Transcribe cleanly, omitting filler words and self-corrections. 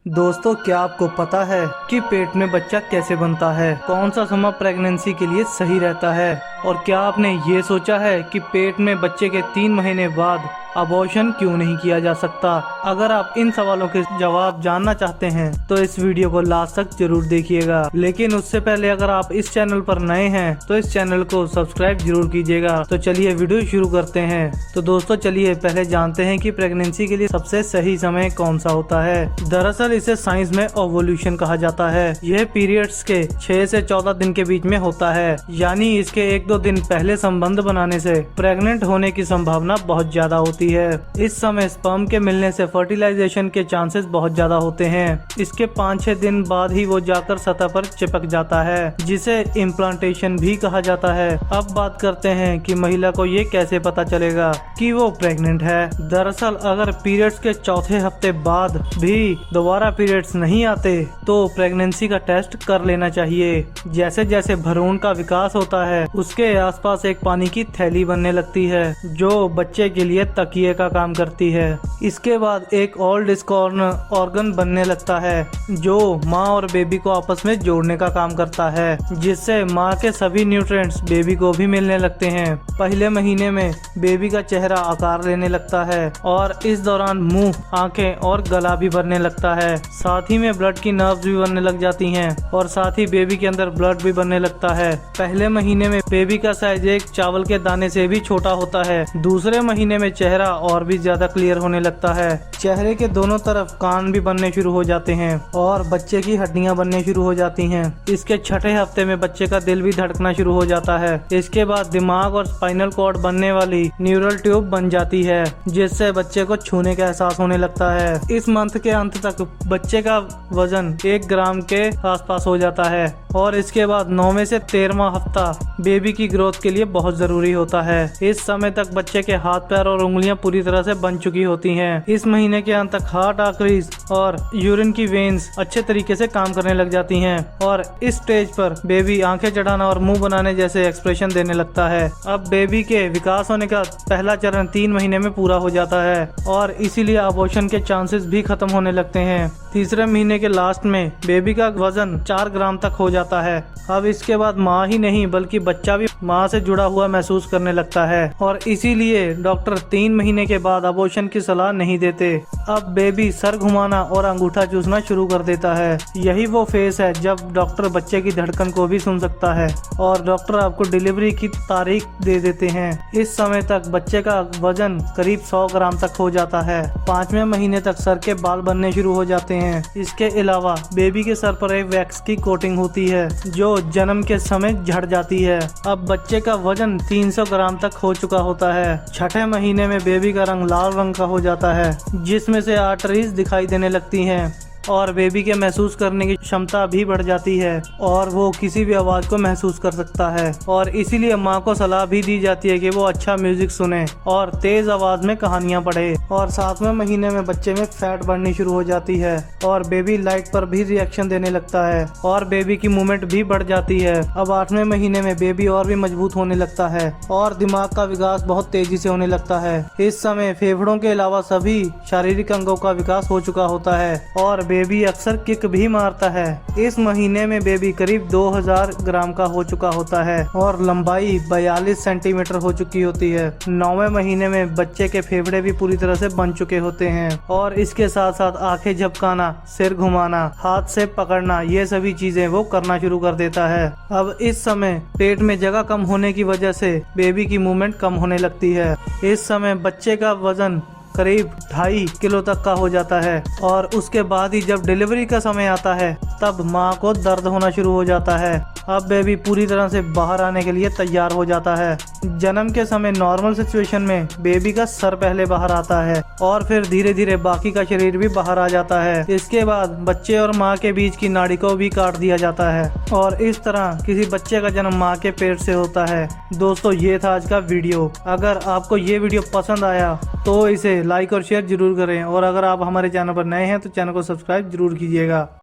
दोस्तों, क्या आपको पता है कि पेट में बच्चा कैसे बनता है? कौन सा समय प्रेगनेंसी के लिए सही रहता है? और क्या आपने ये सोचा है कि पेट में बच्चे के 3 महीने बाद अबॉर्शन क्यों नहीं किया जा सकता? अगर आप इन सवालों के जवाब जानना चाहते हैं तो इस वीडियो को लास्ट तक जरूर देखिएगा। लेकिन उससे पहले अगर आप इस चैनल पर नए हैं तो इस चैनल को सब्सक्राइब जरूर कीजिएगा। तो चलिए वीडियो शुरू करते हैं। तो दोस्तों, चलिए पहले जानते हैं कि प्रेगनेंसी के लिए सबसे सही समय कौन सा होता है। दरअसल इसे साइंस में ओवुलेशन कहा जाता है। यह पीरियड्स के 6 से 14 दिन के बीच में होता है, यानी इसके 1-2 दिन पहले संबंध बनाने से प्रेग्नेंट होने की संभावना बहुत ज्यादा होती है। इस समय स्पर्म के मिलने से फर्टिलाइजेशन के चांसेस बहुत ज्यादा होते हैं। इसके 5-6 दिन बाद ही वो जाकर सतह पर चिपक जाता है, जिसे इम्प्लांटेशन भी कहा जाता है। अब बात करते हैं कि महिला को ये कैसे पता चलेगा कि वो प्रेग्नेंट है। दरअसल अगर पीरियड्स के चौथे हफ्ते बाद भी दोबारा पीरियड्स नहीं आते तो प्रेगनेंसी का टेस्ट कर लेना चाहिए। जैसे जैसे भ्रूण का विकास होता है उसके आसपास एक पानी की थैली बनने लगती है जो बच्चे के लिए तकिए का काम करती है। इसके बाद एक ओल्ड स्कॉर्न ऑर्गन बनने लगता है जो माँ और बेबी को आपस में जोड़ने का काम करता है, जिससे माँ के सभी न्यूट्रिएंट्स बेबी को भी मिलने लगते हैं। पहले महीने में बेबी का चेहरा आकार लेने लगता है और इस दौरान मुंह, आंखें और गला भी भरने लगता है। साथ ही में ब्लड की नर्व्स भी बनने लग जाती हैं और साथ ही बेबी के अंदर ब्लड भी बनने लगता है। पहले महीने में बेबी का साइज एक चावल के दाने से भी छोटा होता है। दूसरे महीने में चेहरा और भी ज्यादा क्लियर होने लगता है। चेहरे के दोनों तरफ कान भी बनने शुरू हो जाते हैं और बच्चे की हड्डियां बनने शुरू हो जाती हैं। इसके छठे हफ्ते में बच्चे का दिल भी धड़कना शुरू हो जाता है। इसके बाद दिमाग और स्पाइनल कॉर्ड बनने वाली न्यूरल ट्यूब बन जाती है, जिससे बच्चे को छूने का एहसास होने लगता है। इस मंथ के अंत तक बच्चे का वजन 1 ग्राम के आसपास हो जाता है और इसके बाद 9वें से 13वां हफ्ता बेबी की ग्रोथ के लिए बहुत जरूरी होता है। इस समय तक बच्चे के हाथ, पैर और उंगलियां पूरी तरह से बन चुकी होती हैं। इस महीने के अंत तक हार्ट आर्टरीज और यूरिन की वेन्स अच्छे तरीके से काम करने लग जाती हैं और इस स्टेज पर बेबी आंखें चढ़ाना और मुंह बनाने जैसे एक्सप्रेशन देने लगता है। अब बेबी के विकास होने का पहला चरण 3 महीने में पूरा हो जाता है और इसीलिए अबॉर्शन के चांसेस भी खत्म होने लगते हैं। तीसरे महीने के लास्ट में बेबी का वजन 4 ग्राम तक हो जाता है। अब इसके बाद माँ ही नहीं बल्कि बच्चा भी माँ से जुड़ा हुआ महसूस करने लगता है और इसीलिए डॉक्टर 3 महीने के बाद अबॉर्शन की सलाह नहीं देते। अब बेबी सर घुमाना और अंगूठा चूसना शुरू कर देता है। यही वो फेस है जब डॉक्टर बच्चे की धड़कन को भी सुन सकता है और डॉक्टर आपको डिलीवरी की तारीख दे देते हैं। इस समय तक बच्चे का वजन करीब 100 ग्राम तक हो जाता है। 5वें महीने तक सर के बाल बनने शुरू हो जाते हैं। इसके अलावा बेबी के सर पर एक वैक्स की कोटिंग होती है जो जन्म के समय झड़ जाती है। अब बच्चे का वजन 300 ग्राम तक हो चुका होता है। छठे महीने में बेबी का रंग लाल रंग का हो जाता है, जिसमें से आर्टरीज दिखाई देने लगती हैं और बेबी के महसूस करने की क्षमता भी बढ़ जाती है और वो किसी भी आवाज को महसूस कर सकता है। और इसीलिए माँ को सलाह भी दी जाती है कि वो अच्छा म्यूजिक सुने और तेज आवाज में कहानियाँ पढ़े। और 7वें महीने में बच्चे में फैट बढ़नी शुरू हो जाती है और बेबी लाइट पर भी रिएक्शन देने लगता है और बेबी की मूवमेंट भी बढ़ जाती है। अब 8वें महीने में बेबी और भी मजबूत होने लगता है और दिमाग का विकास बहुत तेजी से होने लगता है। इस समय फेफड़ों के अलावा सभी शारीरिक अंगों का विकास हो चुका होता है और बेबी अक्सर किक भी मारता है। इस महीने में बेबी करीब 2000 ग्राम का हो चुका होता है और लंबाई 42 सेंटीमीटर हो चुकी होती है। 9वें महीने में बच्चे के फेफड़े भी पूरी तरह से बन चुके होते हैं और इसके साथ साथ आंखें झपकाना, सिर घुमाना, हाथ से पकड़ना, ये सभी चीजें वो करना शुरू कर देता है। अब इस समय पेट में जगह कम होने की वजह से बेबी की मूवमेंट कम होने लगती है। इस समय बच्चे का वजन करीब 2.5 किलो तक का हो जाता है और उसके बाद ही जब डिलीवरी का समय आता है तब माँ को दर्द होना शुरू हो जाता है। अब बेबी पूरी तरह से बाहर आने के लिए तैयार हो जाता है। जन्म के समय नॉर्मल सिचुएशन में बेबी का सर पहले बाहर आता है और फिर धीरे धीरे बाकी का शरीर भी बाहर आ जाता है। इसके बाद बच्चे और माँ के बीच की नाड़ी को भी काट दिया जाता है और इस तरह किसी बच्चे का जन्म माँ के पेट से होता है। दोस्तों, ये था आज का वीडियो। अगर आपको ये वीडियो पसंद आया तो इसे लाइक और शेयर जरूर करें और अगर आप हमारे चैनल पर नए हैं तो चैनल को सब्सक्राइब जरूर कीजिएगा।